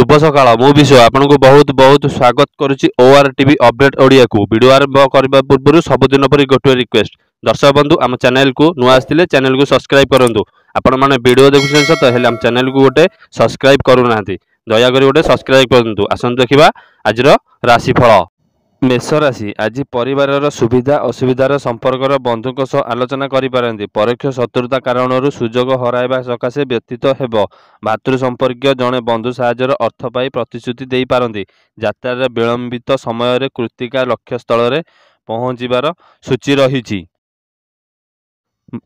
शुभ सकाळ मु विश्व आपनको बहुत बहुत स्वागत करुच्ची ओआर टीवी अपडेट ओडिया को वीडियो आरंभ करने पूर्व सबुदिन पर गोटे रिक्वेस्ट दर्शक बंधु आम चैनल को नुआ आसते चैनल को सब्सक्राइब करूँ आपण मैंने वीडियो देखुं सत है आम चैनल को गोटे सब्सक्राइब करूना दयाकोरी गोटे सब्सक्राइब करूँ आसतु देखा आज राशिफल मेष राशि आज परिवार सुविधा असुविधार संपर्कर बंधुों सह आलोचना करें परोक्ष शत्रुता कारण सुजोग हराइबा सकाशे व्यतीत हेब भातृ संपर्क जड़े बंधु साहाय्यर अर्थ पाई प्रतिश्रुति दे पारती यात्रा विलंबित समय कृतिका लक्ष्यस्थल में पहुँचार सूची रही।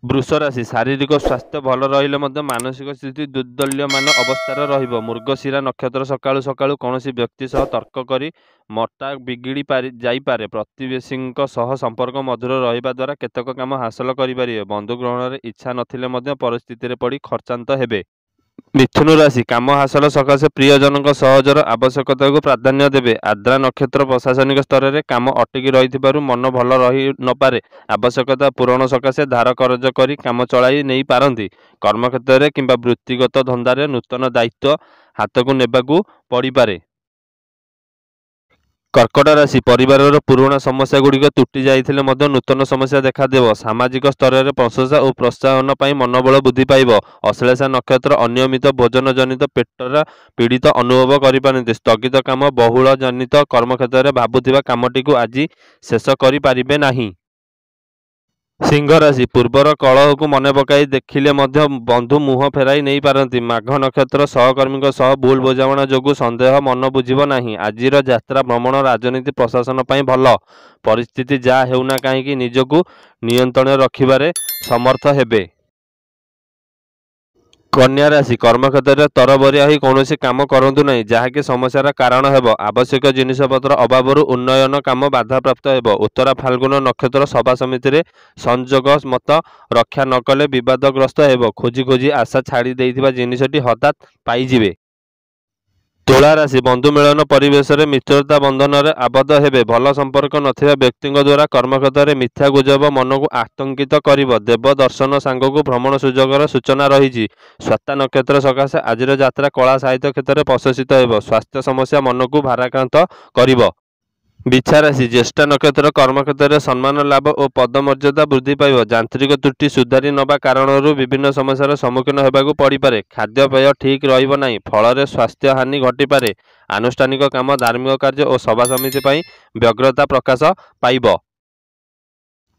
वृष राशि शारीरिक स्वास्थ्य भल रहिले मानसिक स्थिति दुर्दल्यमान अवस्थार रहिबो। मृगशिरा नक्षत्र सकाळु सकाळु कौनसी व्यक्ति सह तर्क करी मता बिगिड़ी जाइपारे। प्रतिवेशी सह संपर्क मधुर रहिबा द्वारा केतक काम हासिल करिपारिबे। बंधु ग्रहण रे इच्छा नथिले मध्य परिस्थिति रे पड़ी खर्चांत हेबे। मिथुन राशि काम हासिल सकाशे प्रियजन सहजर आवश्यकता को प्राधान्य देवे। आद्रा नक्षत्र प्रशासनिक स्तर में काम अटकी रही मन भल रही नपे। आवश्यकता पूरण सकाशे धार कर्ज करी काम चलाई नहीं पारती। कर्मक्षेत्र में किंबा वृत्तिगत धंदारे नूतन दायित्व हाथ को नेबाकू पड़ी पारे। कर्कट राशि परिवार पुराणा समस्या गुड़िक तुटी जाइथिले मध्य नूतन समस्या देखादेव। सामाजिक स्तर में प्रशंसा और प्रोत्साहन पाई मनोबल वृद्धि पाइब। अश्लेषा नक्षत्र अनियमित भोजन जनित पेटर पीड़ित अनुभव करिपारନ୍ତି। स्थगित काम बहुल जनित कर्मक्षेत्र में भावुथिबा कामटी को आज शेष करि पारिबे नाही। सिंह राशि पूर्वर कलह को मन पकाई देखिले मध्य बंधु मुह फेराई नहीं पारती। माघ नक्षत्र सहकर्मी सह भूल बुझामणा जोगु संदेह मन बुझिब नाही। आजिर यात्रा भ्रमण राजनीति प्रशासन पाई भल। परिस्थिति जा हेउना कहीं निजकू नियंत्रण रखिबारे समर्थ हेबे। कन्या राशि कर्मक्षेत्र में तरबरिया ही कौन काम करतु नहीं जहाँकि समस्यार कारण हेब। आवश्यक जिनिसपत्र अभाव उन्नयन काम बाधा प्राप्त हेब। उत्तरा फाल्गुन नक्षत्र सभा समिति में संजोग मत रक्षा नकले विवादग्रस्त हेब। खोजी खोजी आशा छाड़ी देइथिबा जिनिसटी हठात पाइजिबे। तुला राशि बंधु मिलन परिवेश में मित्रता बंधन में आबद्ध हेबे। भल संपर्क नथिबा व्यक्ति द्वारा कर्मक्षेत्र में मिथ्या गुजब मन को आतंकित करिब। देव दर्शन सांग को भ्रमण सुजोगर सूचना रही। स्वाता नक्षत्र सकाशे आजिर यात्रा कला साहित्य क्षेत्र में प्रशंसित हेब। स्वास्थ्य समस्या मन को भाराक्रांत करिब। बिछा राशि ज्येष्ठा नक्षत्र कर्मक्षेत्र में सम्मान लाभ और पदमर्यादा वृद्धि पाइब। यांत्रिक त्रुटि सुधारी नवा कारण विभिन्न समस्यार सम्मुखीन होगाकू पड़िपारे। खाद्यपेय ठीक रहिब नाही फल स्वास्थ्य हानि घटिपारे। आनुष्ठानिक काम धार्मिक कार्य और सभा समिति पाई व्यग्रता प्रकाश पाइब।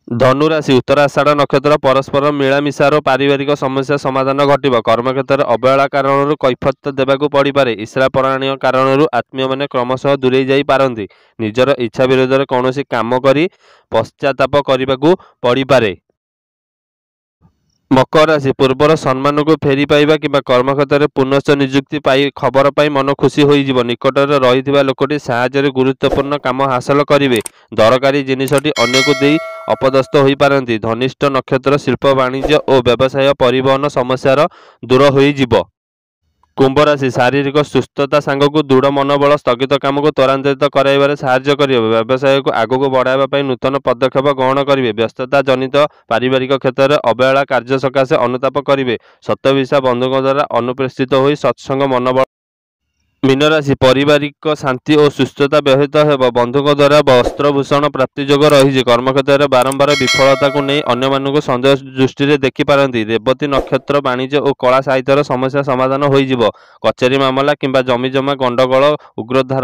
धनुराशि उत्तराषाढ़ नक्षत्र परस्पर मिलामिशार पारिवारिक समस्या समाधान घटिब। कर्मक्षेत्र अवहेला कारण कैफत देवाकू पड़िपारे। ईर्ष्यापरायण कारण आत्मीय मैंने क्रमशः दूरे जाई पारନ୍ତି। निजर इच्छा विरोध में कौन काम करी पश्चाताप करने पड़िपारे। मकर राशि पूर्वर सम्मान को फेरी पाइबा किंबा कर्मक्षेत्र में पुनश्च नियुक्ति पाई खबर पाई मन खुशी होइजिब। निकटर रही लोकटी साहाय्य गुरुत्वपूर्ण काम हासिल करेंगे। दरकारी जिनिसटी अन्य को दे अपदस्थ हो पारନ୍ତି। धनिष्ठ नक्षत्र शिल्प वाणिज्य और व्यवसाय परिवहन समस्यार दूर होइजिब। कुंभ राशि शारीरिक सुस्थता सांग को दृढ़ मनोबल स्थगित काम को त्वरान्वित कराइबारे साहाय्य करियो। व्यवसाय को आगू बढ़ाइबा नूतन पदक्षेप ग्रहण करेंगे। व्यस्तता जनित पारिवारिक क्षेत्र में अवहेला कार्य सकाशे अनुताप करेंगे। सत्यविशा बंधुओं द्वारा अनुप्रेषित हो सत्संग मनोबल। मीन राशि पारिवारिक शांति और सुस्थता व्याहत हेब। बंधुओं द्वारा वस्त्रभूषण प्राप्ति योग रही। कर्मक्षेत्र में बारंबार विफलता को नहीं अन्य मानक संदेह दृष्टि देखि पारନ୍ତି। रेवती नक्षत्र वाणिज्य और कला साहित्यर समस्या समाधान होइजिब। कचेरी मामला किंबा जमी जमा गंडगोल उग्रधार